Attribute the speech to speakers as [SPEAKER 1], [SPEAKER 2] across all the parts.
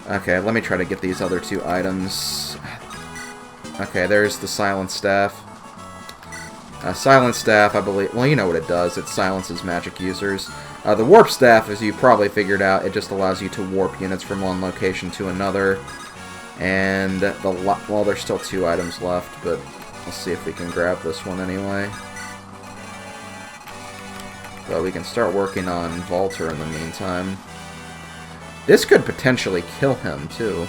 [SPEAKER 1] Okay, let me try to get these other 2 items. Okay, there's the Silent Staff. Silent Staff, I believe... Well, you know what it does. It silences magic users. The Warp Staff, as you probably figured out, it just allows you to warp units from one location to another. And, well, there's still 2 items left, but let's see if we can grab this one anyway. But we can start working on Volter in the meantime. This could potentially kill him, too.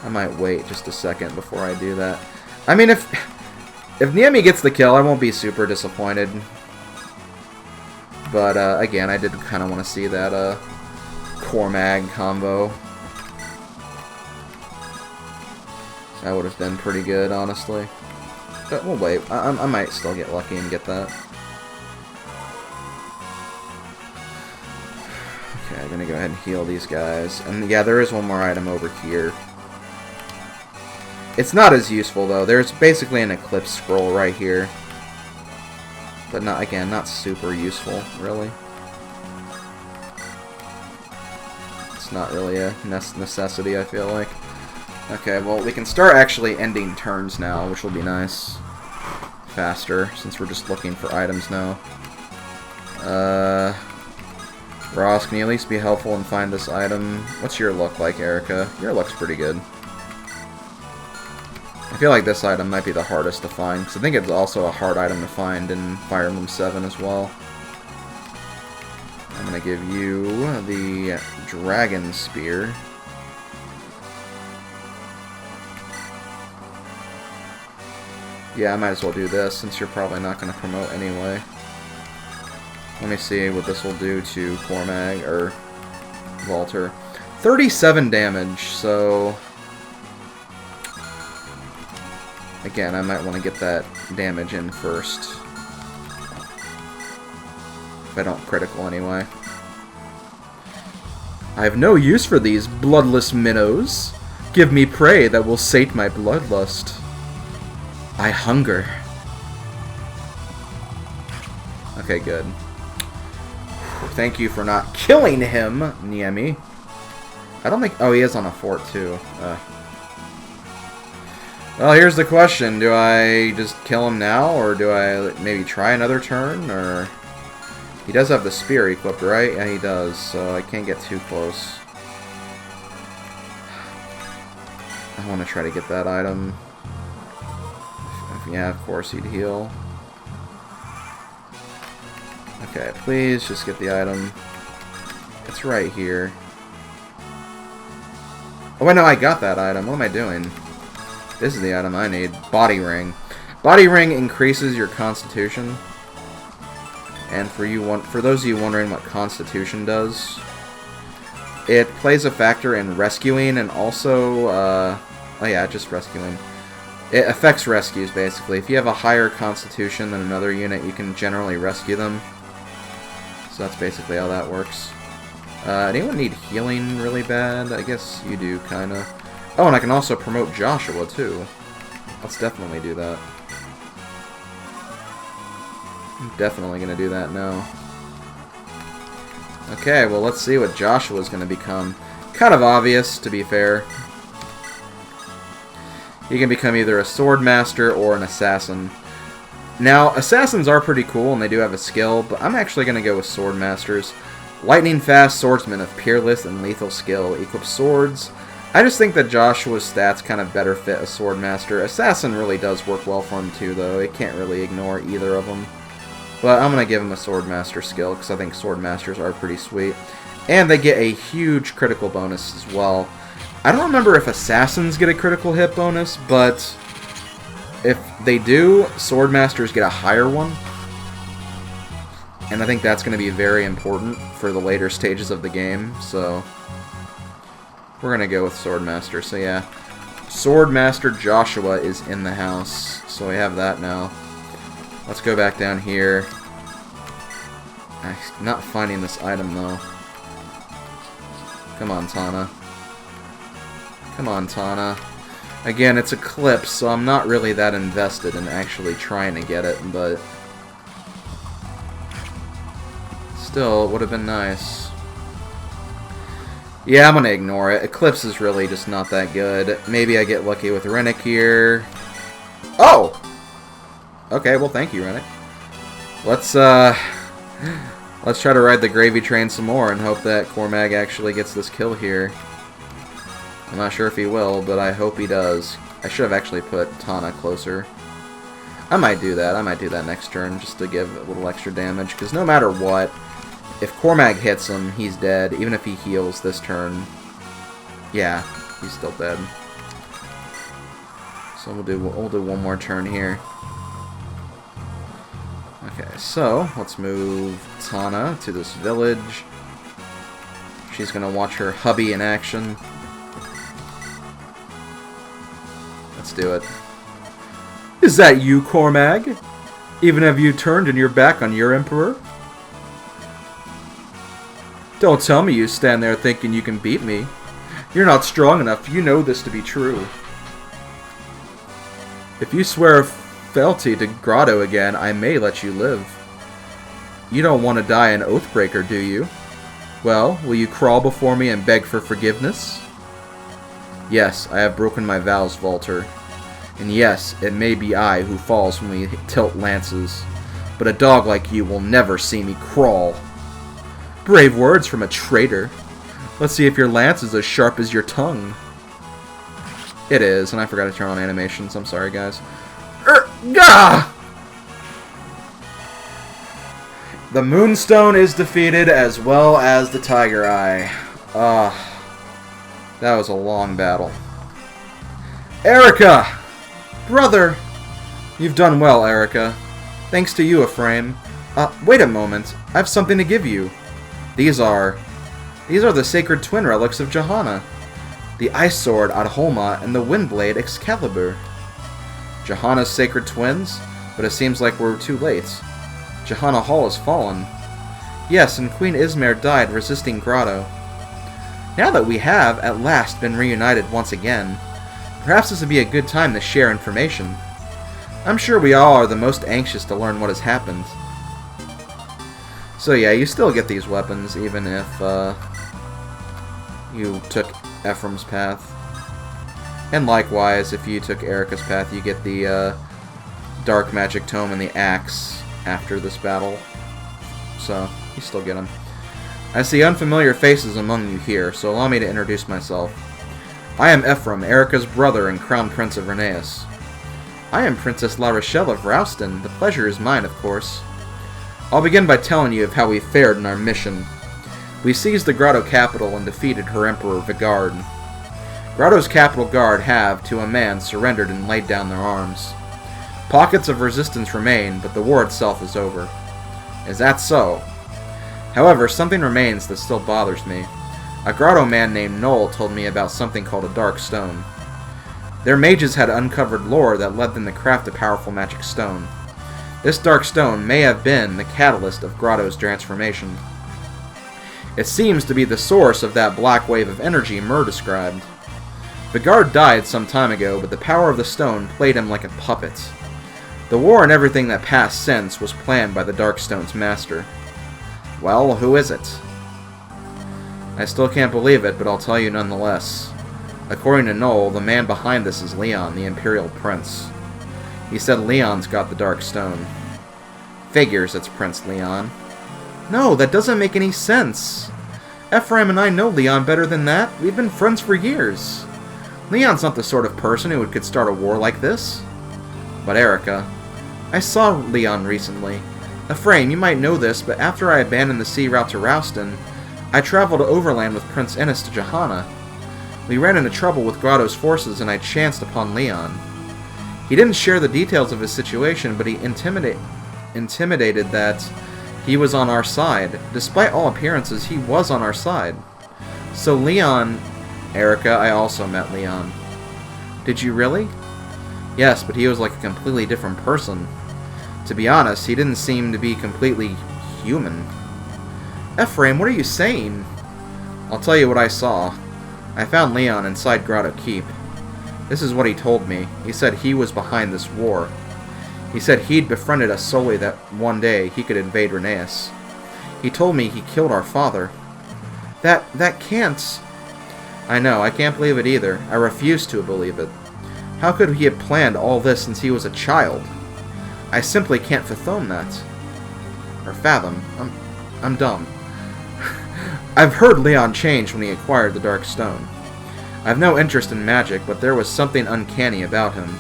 [SPEAKER 1] I might wait just a second before I do that. I mean, if Niemi gets the kill, I won't be super disappointed. But, again, I did kind of want to see that, Core Mag combo. That would have been pretty good, honestly. But we'll wait. I might still get lucky and get that. Okay, I'm gonna go ahead and heal these guys. And yeah, there is one more item over here. It's not as useful, though. There's basically an Eclipse Scroll right here. But not, again, not super useful, really. It's not really a necessity, I feel like. Okay, well, we can start actually ending turns now, which will be nice. Faster, since we're just looking for items now. Ross, can you at least be helpful and find this item? What's your luck like, Eirika? Your luck's pretty good. I feel like this item might be the hardest to find, because I think it's also a hard item to find in Fire Emblem 7 as well. I'm going to give you the Dragon Spear. Yeah, I might as well do this, since you're probably not going to promote anyway. Let me see what this will do to Cormag, or Volter. 37 damage, so... Again, I might want to get that damage in first. If I don't critical anyway. I have no use for these bloodless minnows. Give me prey that will sate my bloodlust. I hunger. Okay, good. Thank you for not killing him, Niemi. I don't think... Oh, he is on a fort, too. Well, here's the question. Do I just kill him now, or do I maybe try another turn, or... He does have the spear equipped, right? Yeah, he does, so I can't get too close. I want to try to get that item. Yeah, of course he'd heal. Okay, please just get the item. It's right here. Oh, wait, no, I got that item. What am I doing? This is the item I need. Body Ring. Body Ring increases your Constitution. And for those of you wondering what Constitution does, it plays a factor in rescuing and also, oh yeah, just rescuing. It affects rescues, basically. If you have a higher Constitution than another unit, you can generally rescue them. So that's basically how that works. Anyone need healing really bad? I guess you do, kinda. Oh, and I can also promote Joshua, too. Let's definitely do that. I'm definitely gonna do that now. Okay, well, let's see what Joshua's gonna become. Kind of obvious, to be fair. He can become either a sword master or an assassin. Now, assassins are pretty cool, and they do have a skill, but I'm actually going to go with sword masters. Lightning fast swordsman of peerless and lethal skill, equips swords. I just think that Joshua's stats kind of better fit a sword master. Assassin really does work well for him too, though. It can't really ignore either of them. But I'm going to give him a sword master skill, because I think sword masters are pretty sweet. And they get a huge critical bonus as well. I don't remember if assassins get a critical hit bonus, but if they do, sword masters get a higher one. And I think that's going to be very important for the later stages of the game, so we're going to go with sword master. So yeah, sword master Joshua is in the house, so we have that now. Let's go back down here. I'm not finding this item though. Come on, Tana. Come on, Tana. Again, it's Eclipse, so I'm not really that invested in actually trying to get it, but still, it would have been nice. Yeah, I'm gonna ignore it. Eclipse is really just not that good. Maybe I get lucky with Rennick here. Oh! Okay, well thank you, Rennick. Let's try to ride the gravy train some more and hope that Cormag actually gets this kill here. I'm not sure if he will, but I hope he does. I should have actually put Tana closer. I might do that. I might do that next turn just to give a little extra damage, because no matter what, if Cormag hits him, he's dead. Even if he heals this turn, yeah, he's still dead. So we'll do one more turn here. Okay, so let's move Tana to this village. She's gonna watch her hubby in action. Let's do it. Is that you, Cormag? Even have you turned in your back on your emperor? Don't tell me you stand there thinking you can beat me. You're not strong enough. You know this to be true. If you swear fealty to Grotto again, I may let you live. You don't want to die an Oathbreaker, do you? Well, will you crawl before me and beg for forgiveness? Yes, I have broken my vows, Valter. And yes, it may be I who falls when we tilt lances. But a dog like you will never see me crawl. Brave words from a traitor. Let's see if your lance is as sharp as your tongue. It is, and I forgot to turn on animations. I'm sorry, guys. Gah! The Moonstone is defeated, as well as the Tiger Eye. That was a long battle. Eirika! Brother! You've done well, Eirika. Thanks to you, Ephraim. Wait a moment. I have something to give you. These are the sacred twin relics of Jehanna. The Ice Sword Adholma and the Windblade Excalibur. Jehanna's sacred twins? But it seems like we're too late. Jehanna Hall has fallen. Yes, and Queen Ismare died resisting Grotto. Now that we have, at last, been reunited once again, perhaps this would be a good time to share information. I'm sure we all are the most anxious to learn what has happened. So yeah, you still get these weapons, even if you took Ephraim's path. And likewise, if you took Eirika's path, you get the Dark Magic Tome and the Axe after this battle. So, you still get them. I see unfamiliar faces among you here, so allow me to introduce myself. I am Ephraim, Eirika's brother and Crown Prince of Rheneas. I am Princess La Rochelle of Rouston. The pleasure is mine, of course. I'll begin by telling you of how we fared in our mission. We seized the Grotto capital and defeated her Emperor Vigard. Grotto's capital guard have, to a man, surrendered and laid down their arms. Pockets of resistance remain, but the war itself is over. Is that so? However, something remains that still bothers me. A Grotto man named Noel told me about something called a Dark Stone. Their mages had uncovered lore that led them to craft a powerful magic stone. This Dark Stone may have been the catalyst of Grotto's transformation. It seems to be the source of that black wave of energy Mur described. Vigard died some time ago, but the power of the stone played him like a puppet. The war and everything that passed since was planned by the Dark Stone's master. Well, who is it? I still can't believe it, but I'll tell you nonetheless. According to Noel, the man behind this is Leon, the Imperial Prince. He said Leon's got the Dark Stone. Figures it's Prince Leon. No, that doesn't make any sense. Ephraim and I know Leon better than that. We've been friends for years. Leon's not the sort of person who could start a war like this. But Eirika, I saw Leon recently. Ephraim, you might know this, but after I abandoned the sea route to Rouston, I traveled overland with Prince Innes to Jehanna. We ran into trouble with Grotto's forces and I chanced upon Leon. He didn't share the details of his situation, but he intimidated that he was on our side. Despite all appearances, he was on our side. So Leon... Eirika, I also met Leon. Did you really? Yes, but he was like a completely different person. To be honest, he didn't seem to be completely human. Ephraim, what are you saying? I'll tell you what I saw. I found Leon inside Grotto Keep. This is what he told me. He said he was behind this war. He said he'd befriended us solely that one day he could invade Rheneas. He told me he killed our father. That can't... I know, I can't believe it either. I refuse to believe it. How could he have planned all this since he was a child? I simply can't fathom that. Or fathom. I'm dumb. I've heard Leon change when he acquired the Dark Stone. I've no interest in magic, but there was something uncanny about him.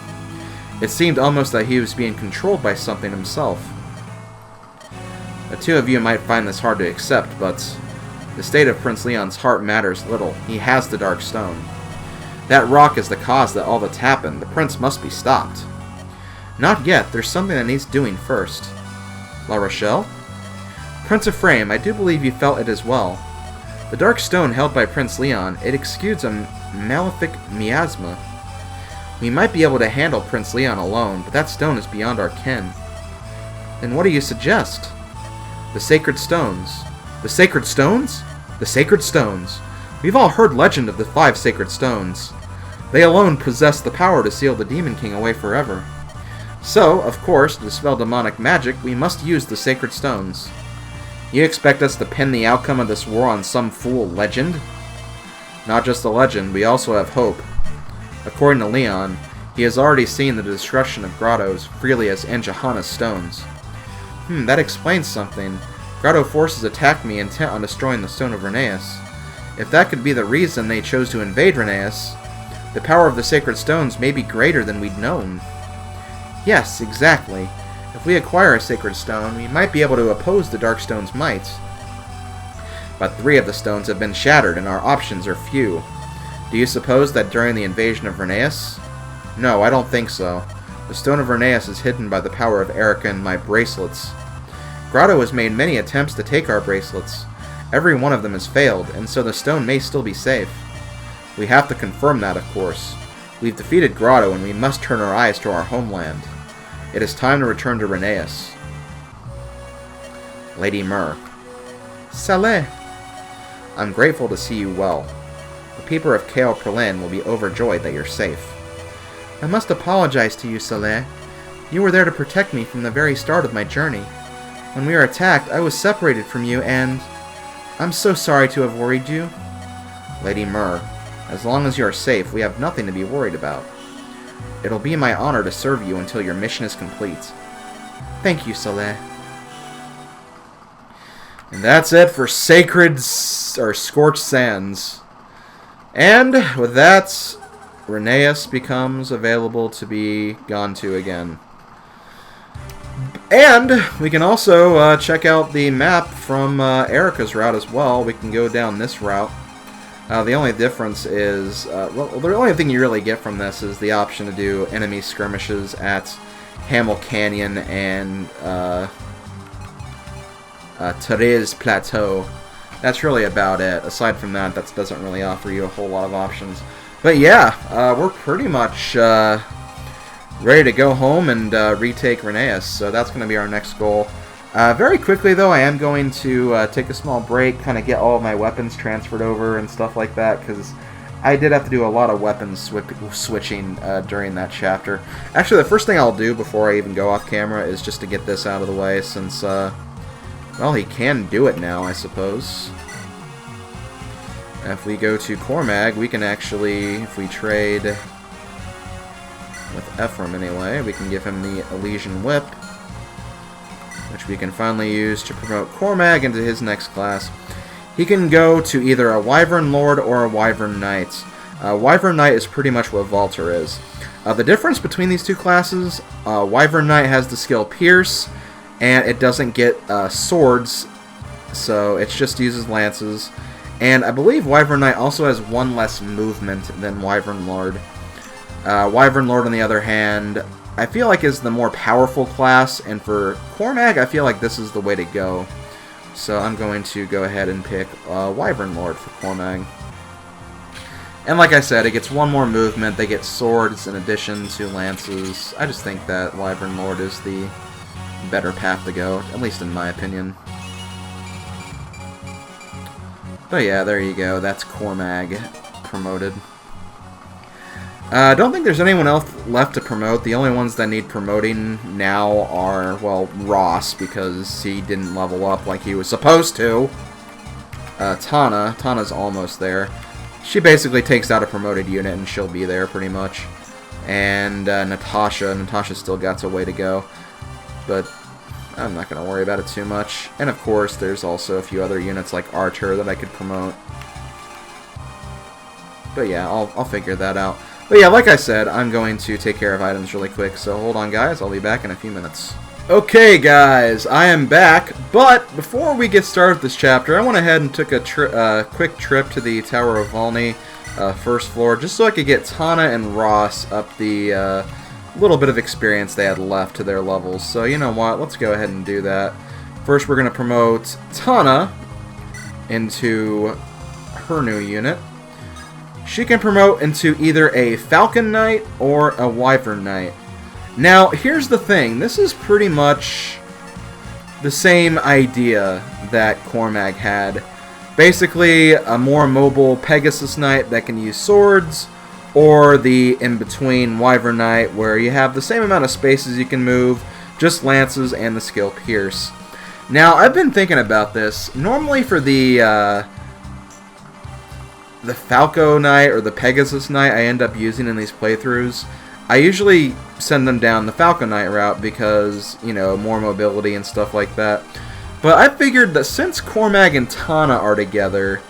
[SPEAKER 1] It seemed almost that he was being controlled by something himself. The two of you might find this hard to accept, but the state of Prince Leon's heart matters little. He has the Dark Stone. That rock is the cause that all that's happened. The prince must be stopped. Not yet. There's something that needs doing first. La Rochelle? Prince Ephraim, I do believe you felt it as well. The Dark Stone held by Prince Leon, it exudes a malefic miasma. We might be able to handle Prince Leon alone, but that stone is beyond our ken. Then what do you suggest? The Sacred Stones. The Sacred Stones? The Sacred Stones. We've all heard legend of the 5 Sacred Stones. They alone possess the power to seal the Demon King away forever. So, of course, to dispel demonic magic, we must use the Sacred Stones. You expect us to pin the outcome of this war on some fool legend? Not just a legend, we also have hope. According to Leon, he has already seen the destruction of Grotto's, Freelia's, and Jehanna's stones. That explains something. Grotto forces attacked me intent on destroying the Stone of Rheneas. If that could be the reason they chose to invade Rheneas, the power of the Sacred Stones may be greater than we'd known. Yes, exactly. If we acquire a Sacred Stone, we might be able to oppose the Dark Stone's might. But 3 of the stones have been shattered, and our options are few. Do you suppose that during the invasion of Rheneas? No, I don't think so. The Stone of Rheneas is hidden by the power of Eirika and my bracelets. Grotto has made many attempts to take our bracelets. Every one of them has failed, and so the stone may still be safe. We have to confirm that, of course. We've defeated Grotto, and we must turn our eyes to our homeland. It is time to return to Rheneas. Lady Myrrh. Saleh. I'm grateful to see you well. The people of Kael Perlin will be overjoyed that you're safe. I must apologize to you, Saleh. You were there to protect me from the very start of my journey. When we were attacked, I was separated from you, and I'm so sorry to have worried you. Lady Myrrh, as long as you are safe, we have nothing to be worried about. It'll be my honor to serve you until your mission is complete. Thank you, Saleh. And that's it for Sacred or Scorched Sands. And with that, Rheneas becomes available to be gone to again. And we can also check out the map from Eirika's route as well. We can go down this route. The only difference is, well, the only thing you really get from this is the option to do enemy skirmishes at Hamel Canyon and Therese Plateau. That's really about it. Aside from that, that doesn't really offer you a whole lot of options. But yeah, we're pretty much ready to go home and retake Rheneas, so that's going to be our next goal. Very quickly, though, I am going to take a small break, kind of get all of my weapons transferred over and stuff like that, because I did have to do a lot of weapons switching during that chapter. Actually, the first thing I'll do before I even go off camera is just to get this out of the way, since, well, he can do it now, I suppose. If we go to Cormag, we can actually, if we trade with Ephraim anyway, we can give him the Elysian Whip, which we can finally use to promote Cormag into his next class. He can go to either a Wyvern Lord or a Wyvern Knight. Wyvern Knight is pretty much what Valter is. The difference between these two classes, Wyvern Knight has the skill Pierce, and it doesn't get swords, so it just uses lances. And I believe Wyvern Knight also has 1 less movement than Wyvern Lord. Wyvern Lord, on the other hand, I feel like is the more powerful class, and for Cormag, I feel like this is the way to go. So I'm going to go ahead and pick Wyvern Lord for Cormag. And like I said, it gets 1 more movement, they get swords in addition to lances. I just think that Wyvern Lord is the better path to go, at least in my opinion. But yeah, there you go, that's Cormag promoted. I don't think there's anyone else left to promote. The only ones that need promoting now are, well, Ross, because he didn't level up like he was supposed to. Tana's almost there. she basically takes out a promoted unit and she'll be there pretty much. And Natasha still got a way to go, but I'm not going to worry about it too much. And of course, there's also a few other units like Archer that I could promote. But yeah, I'll figure that out. But yeah, like I said, I'm going to take care of items really quick, so hold on guys, I'll be back in a few minutes. Okay guys, I am back, but before we get started with this chapter, I went ahead and took a quick trip to the Tower of Volney, first floor, just so I could get Tana and Ross up the little bit of experience they had left to their levels. So you know what, let's go ahead and do that. First we're going to promote Tana into her new unit. She can promote into either a Falcon Knight or a Wyvern Knight. Now, here's the thing. This is pretty much the same idea that Cormag had. Basically, a more mobile Pegasus Knight that can use swords, or the in-between Wyvern Knight where you have the same amount of spaces you can move, just lances and the skill Pierce. Now, I've been thinking about this. Normally for the Falco Knight or the Pegasus Knight I end up using in these playthroughs, I usually send them down the Falco Knight route because, you know, more mobility and stuff like that. But I figured that since Cormag and Tana are together,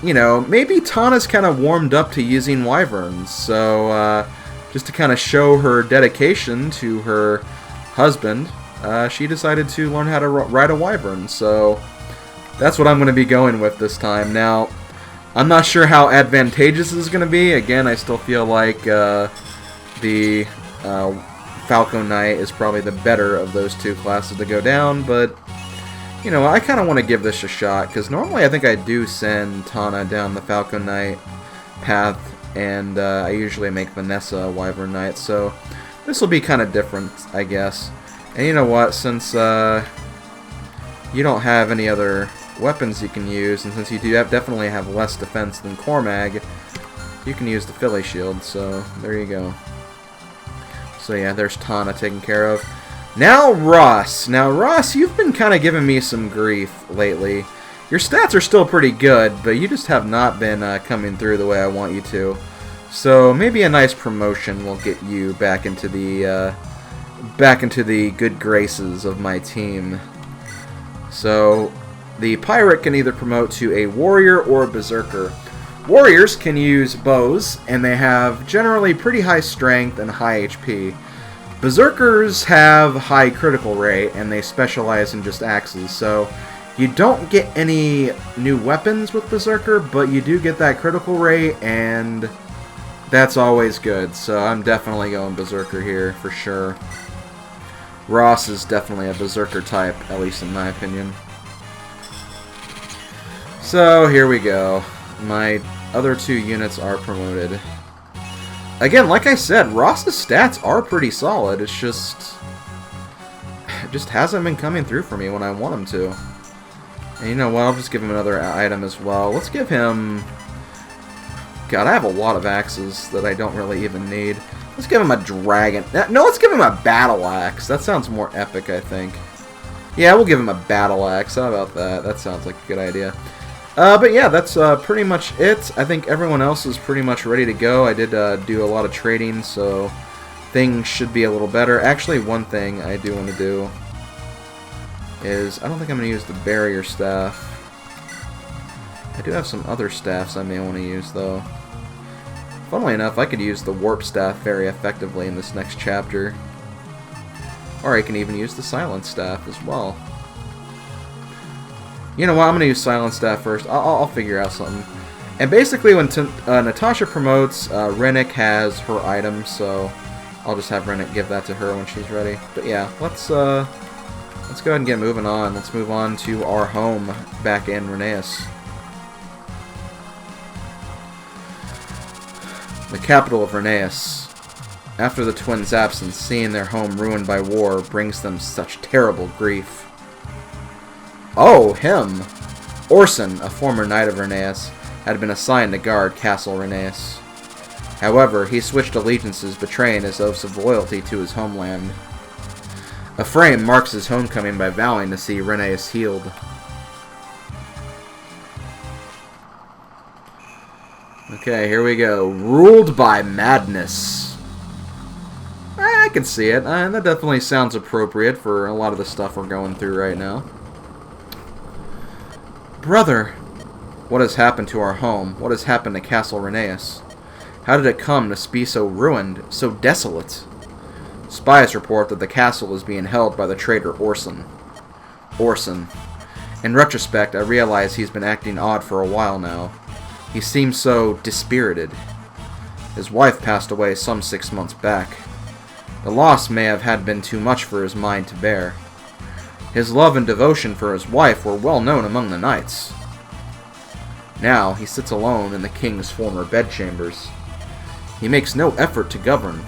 [SPEAKER 1] you know, maybe Tana's kind of warmed up to using Wyverns. So, just to kind of show her dedication to her husband, she decided to learn how to ride a Wyvern. So, that's what I'm going to be going with this time. Now, I'm not sure how advantageous this is going to be. Again, I still feel like the Falco Knight is probably the better of those two classes to go down, but you know, I kind of want to give this a shot, because normally I think I do send Tana down the Falco Knight path, and I usually make Vanessa a Wyvern Knight, so this will be kind of different, I guess. And you know what, since you don't have any other weapons you can use, and since you do definitely have less defense than Cormag, you can use the Philly Shield, so there you go. So yeah, there's Tana taken care of. Now Ross. Now Ross, you've been kind of giving me some grief lately. Your stats are still pretty good, but you just have not been coming through the way I want you to. So maybe a nice promotion will get you back into the good graces of my team. So the pirate can either promote to a warrior or a berserker. Warriors can use bows, and they have generally pretty high strength and high HP. Berserkers have high critical rate, and they specialize in just axes, so you don't get any new weapons with Berserker, but you do get that critical rate, and that's always good, so I'm definitely going Berserker here, for sure. Ross is definitely a Berserker type, at least in my opinion. So, here we go. My other two units are promoted. Again, like I said, Ross's stats are pretty solid. It just hasn't been coming through for me when I want him to. And you know what? I'll just give him another item as well. Let's give him... God, I have a lot of axes that I don't really even need. Let's give him a dragon. No, let's give him a battle axe. That sounds more epic, I think. Yeah, we'll give him a battle axe. How about that? That sounds like a good idea. But yeah, that's pretty much it. I think everyone else is pretty much ready to go. I did do a lot of trading, so things should be a little better. Actually, one thing I do want to do is, I don't think I'm going to use the barrier staff. I do have some other staffs I may want to use, though. Funnily enough, I could use the warp staff very effectively in this next chapter. Or I can even use the silent staff as well. You know what, I'm going to use Silent Staff first. I'll figure out something. And basically, when Natasha promotes, Rennick has her item, so I'll just have Rennick give that to her when she's ready. But yeah, let's go ahead and get moving on. Let's move on to our home back in Reneus. The capital of Reneus. After the twins' absence, seeing their home ruined by war brings them such terrible grief. Oh, him! Orson, a former knight of Reneus, had been assigned to guard Castle Reneus. However, he switched allegiances, betraying his oaths of loyalty to his homeland. Ephraim marks his homecoming by vowing to see Reneus healed. Okay, here we go. Ruled by madness. I can see it. That definitely sounds appropriate for a lot of the stuff we're going through right now. Brother, what has happened to our home? What has happened to Castle Rheneas? How did it come to be so ruined, so desolate? Spies report that the castle is being held by the traitor Orson. Orson. In retrospect, I realize he's been acting odd for a while now. He seems so dispirited. His wife passed away some 6 months back. The loss may have been too much for his mind to bear. His love and devotion for his wife were well known among the knights. Now he sits alone in the king's former bedchambers. He makes no effort to govern.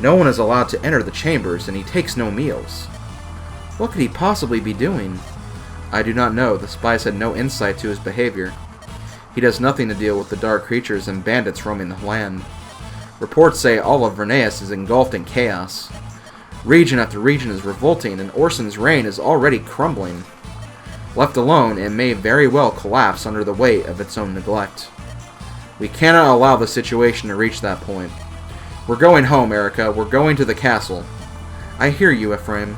[SPEAKER 1] No one is allowed to enter the chambers, and he takes no meals. What could he possibly be doing? I do not know. The spies had no insight to his behavior. He does nothing to deal with the dark creatures and bandits roaming the land. Reports say all of Rheneas is engulfed in chaos. Region after region is revolting, and Orson's reign is already crumbling. Left alone, it may very well collapse under the weight of its own neglect. We cannot allow the situation to reach that point. We're going home, Eirika. We're going to the castle. I hear you, Ephraim.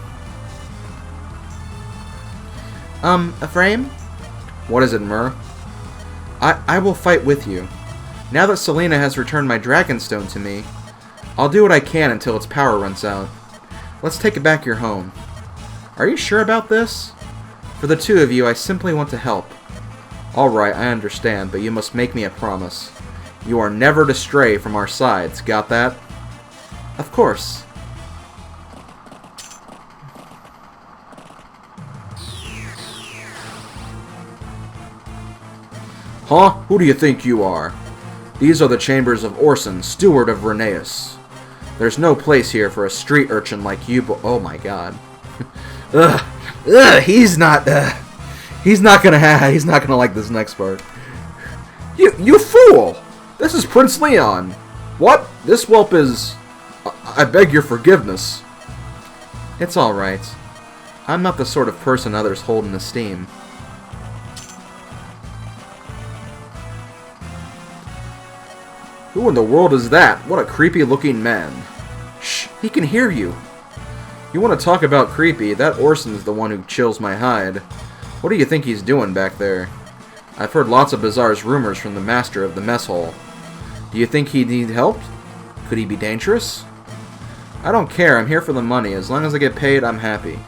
[SPEAKER 1] Ephraim? What is it, Myrrh? I will fight with you. Now that Selena has returned my Dragonstone to me, I'll do what I can until its power runs out. Let's take it back your home. Are you sure about this? For the two of you, I simply want to help. Alright, I understand, but you must make me a promise. You are never to stray from our sides, got that? Of course. Huh? Who do you think you are? These are the chambers of Orson, steward of Rheneas. There's no place here for a street urchin like you, but oh my god. He's not gonna like this next part. You fool! This is Prince Leon. What? This whelp is... I beg your forgiveness. It's alright. I'm not the sort of person others hold in esteem. Who in the world is that? What a creepy looking man. Shh, he can hear you. You want to talk about creepy? That Orson's the one who chills my hide. What do you think he's doing back there? I've heard lots of bizarre rumors from the master of the mess hall. Do you think he'd need help? Could he be dangerous? I don't care, I'm here for the money. As long as I get paid, I'm happy.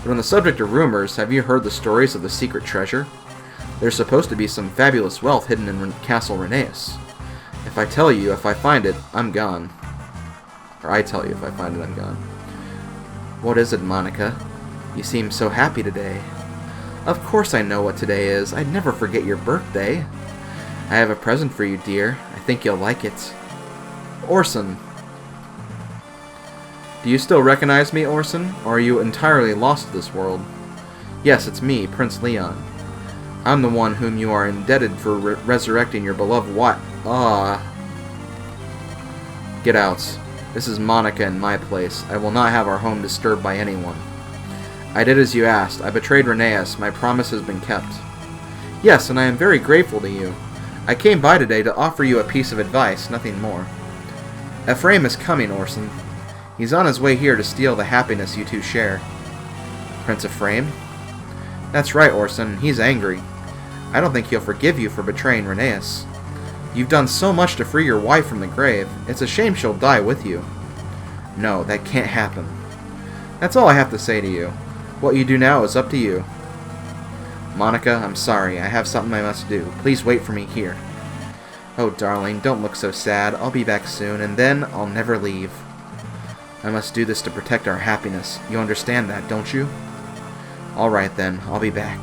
[SPEAKER 1] But on the subject of rumors, have you heard the stories of the secret treasure? There's supposed to be some fabulous wealth hidden in Castle Rheneas. If I tell you, if I find it, I'm gone. Or I tell you, if I find it, I'm gone. What is it, Monica? You seem so happy today. Of course I know what today is. I'd never forget your birthday. I have a present for you, dear. I think you'll like it. Orson. Do you still recognize me, Orson? Or are you entirely lost to this world? Yes, it's me, Prince Leon. I'm the one whom you are indebted for resurrecting your beloved wife. Get out. This is Monica and my place. I will not have our home disturbed by anyone. I did as you asked. I betrayed Rheneas. My promise has been kept. Yes, and I am very grateful to you. I came by today to offer you a piece of advice, nothing more. Ephraim is coming, Orson. He's on his way here to steal the happiness you two share. Prince Ephraim? That's right, Orson. He's angry. I don't think he'll forgive you for betraying Rheneas. You've done so much to free your wife from the grave. It's a shame she'll die with you. No, that can't happen. That's all I have to say to you. What you do now is up to you. Monica, I'm sorry. I have something I must do. Please wait for me here. Oh, darling, don't look so sad. I'll be back soon, and then I'll never leave. I must do this to protect our happiness. You understand that, don't you? Alright then, I'll be back.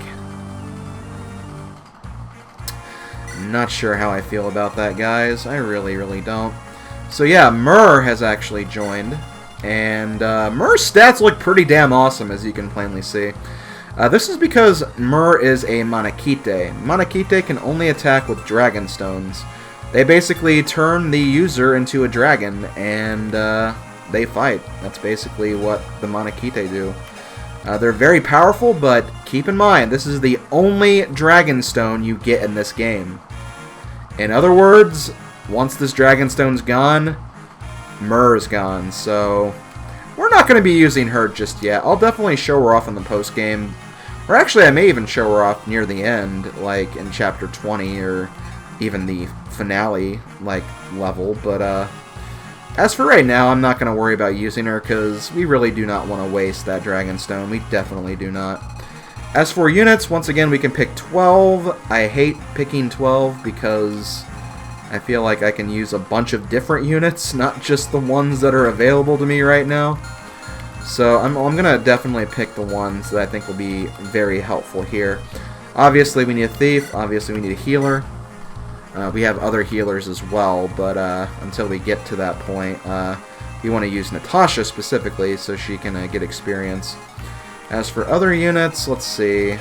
[SPEAKER 1] Not sure how I feel about that, guys. I really don't. So yeah, Myrrh has actually joined. And Myrrh's stats look pretty damn awesome, as you can plainly see. This is because Myrrh is a Monokite. Monokite can only attack with Dragonstones. They basically turn the user into a dragon, and they fight. That's basically what the Monokite do. They're very powerful, but keep in mind, this is the only Dragonstone you get in this game. In other words, once this Dragonstone's gone, Myr's gone, so we're not going to be using her just yet. I'll definitely show her off in the post-game. Or actually, I may even show her off near the end, like in Chapter 20, or even the finale, like, level. But, as for right now, I'm not going to worry about using her, because we really do not want to waste that Dragonstone. We definitely do not. As for units, once again, we can pick 12. I hate picking 12, because I feel like I can use a bunch of different units, not just the ones that are available to me right now. So I'm going to definitely pick the ones that I think will be very helpful here. Obviously, we need a thief. Obviously, we need a healer. We have other healers as well, but until we get to that point, we want to use Natasha specifically so she can get experience. As for other units, let's see.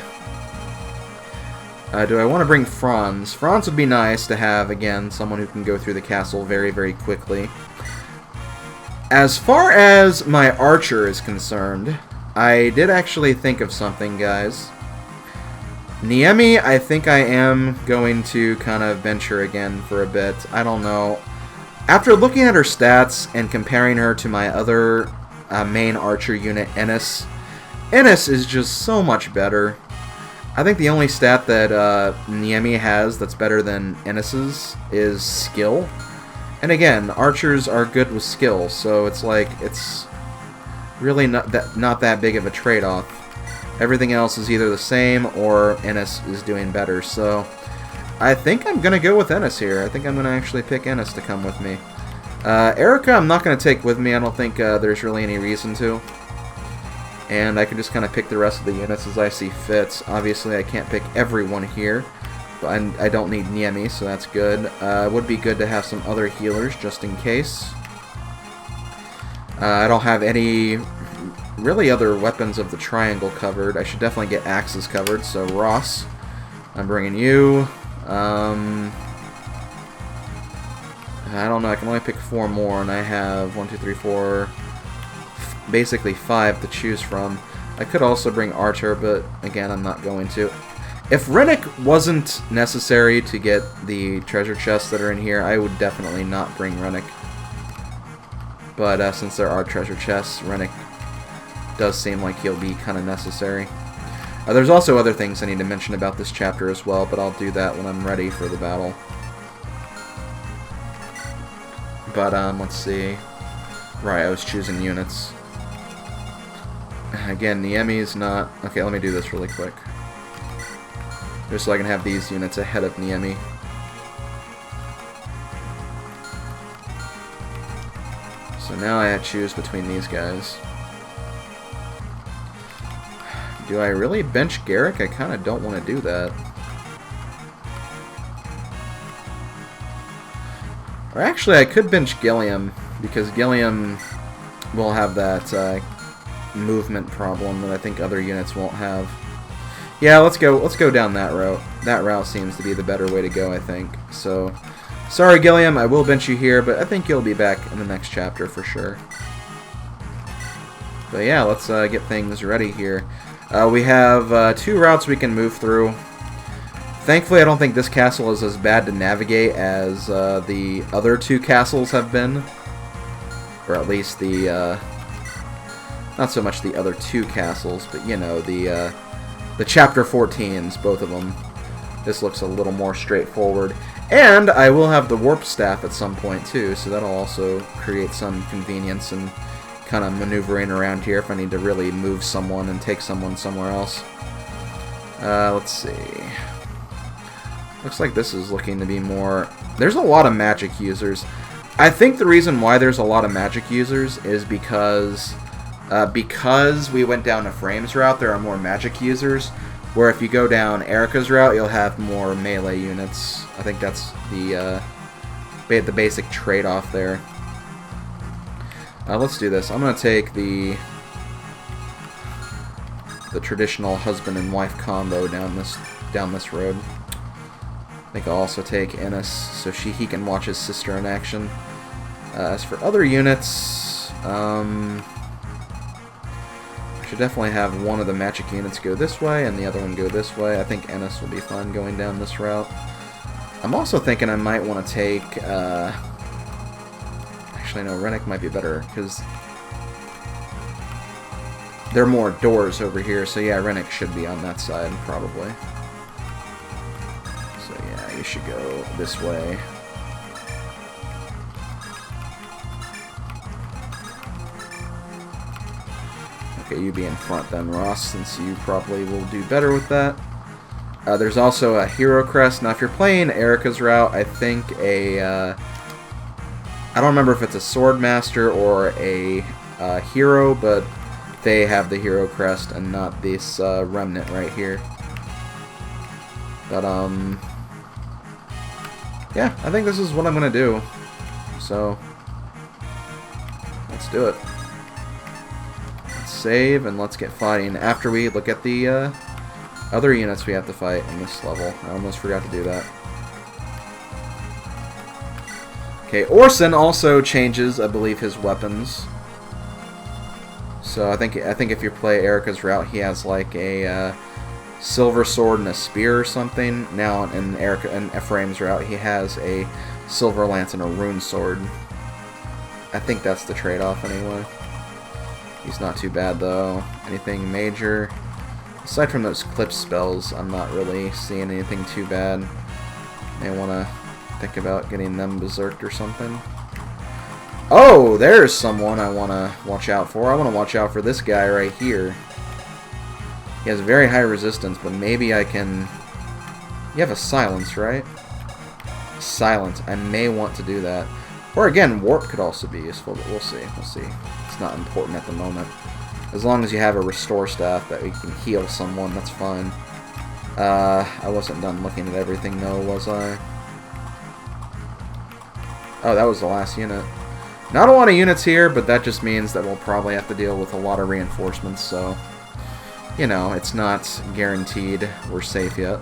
[SPEAKER 1] Do I want to bring Franz? Franz would be nice to have, again, someone who can go through the castle very, very quickly. As far as my archer is concerned, I did actually think of something, guys. Niemi, I think I am going to kind of bench her again for a bit. I don't know. After looking at her stats and comparing her to my other main archer unit, Ennis is just so much better. I think the only stat that Niemi has that's better than Ennis's is skill. And again, archers are good with skill, so it's like, it's really not that big of a trade-off. Everything else is either the same or Ennis is doing better, so I think I'm going to go with Ennis here. I think I'm going to actually pick Ennis to come with me. Eirika I'm not going to take with me. I don't think there's really any reason to. And I can just kind of pick the rest of the units as I see fit. Obviously, I can't pick everyone here. But I don't need Niemi, so that's good. It would be good to have some other healers, just in case. I don't have any really other weapons of the triangle covered. I should definitely get axes covered, so Ross, I'm bringing you. I don't know, I can only pick 4 more, and I have 1, 2, 3, 4... basically 5 to choose from. I could also bring Archer, but again, I'm not going to. If Rennick wasn't necessary to get the treasure chests that are in here, I would definitely not bring Rennick. But since there are treasure chests, Rennick does seem like he'll be kind of necessary. There's also other things I need to mention about this chapter as well, but I'll do that when I'm ready for the battle. But let's see. Right, I was choosing units. Again, Niemi's not... Okay, let me do this really quick. Just so I can have these units ahead of Niemi. So now I choose between these guys. Do I really bench Garrick? I kind of don't want to do that. Or actually, I could bench Gilliam, because Gilliam will have that movement problem that I think other units won't have. Yeah, let's go down that route. That route seems to be the better way to go, I think. So, sorry Gilliam, I will bench you here, but I think you'll be back in the next chapter for sure. But yeah, let's get things ready here. We have 2 routes we can move through. Thankfully, I don't think this castle is as bad to navigate as the other 2 castles have been. Or at least the, not so much the other 2 castles, but you know, the Chapter 14s, both of them. This looks a little more straightforward. And I will have the warp staff at some point too, so that'll also create some convenience and kind of maneuvering around here if I need to really move someone and take someone somewhere else. Let's see. Looks like this is looking to be more... There's a lot of magic users. I think the reason why there's a lot of magic users is because we went down Ephraim's route, there are more magic users, where if you go down Eirika's route, you'll have more melee units. I think that's the basic trade-off there. Let's do this. I'm going to take the traditional husband and wife combo down this road. I think I'll also take Ennis, so he can watch his sister in action. As for other units, I should definitely have one of the magic units go this way and the other one go this way. I think Ennis will be fine going down this route. I'm also thinking I might want to take... Actually, no, Rennick might be better, because there are more doors over here, so yeah, Rennick should be on that side, probably. So yeah, you should go this way. Okay, you be in front then, Ross, since you probably will do better with that. There's also a hero crest. Now, if you're playing Eirika's route, I think I don't remember if it's a Swordmaster or a hero, but they have the hero crest and not this remnant right here. But, yeah, I think this is what I'm going to do. So, let's do it. Let's save and let's get fighting after we look at the other units we have to fight in this level. I almost forgot to do that. Okay, Orson also changes, I believe, his weapons. So I think if you play Eirika's route, he has like a silver sword and a spear or something. Now in Eirika and Ephraim's route, he has a silver lance and a rune sword. I think that's the trade-off anyway. He's not too bad though. Anything major? Aside from those clip spells, I'm not really seeing anything too bad. May want to think about getting them berserked or something. Oh, there's someone I want to watch out for. I want to watch out for this guy right here. He has very high resistance, but maybe I can... You have a silence, right? Silence. I may want to do that. Or again, warp could also be useful, but we'll see. We'll see. It's not important at the moment. As long as you have a restore staff that you can heal someone, that's fine. I wasn't done looking at everything though, was I? Oh, that was the last unit. Not a lot of units here, but that just means that we'll probably have to deal with a lot of reinforcements, so... You know, it's not guaranteed we're safe yet.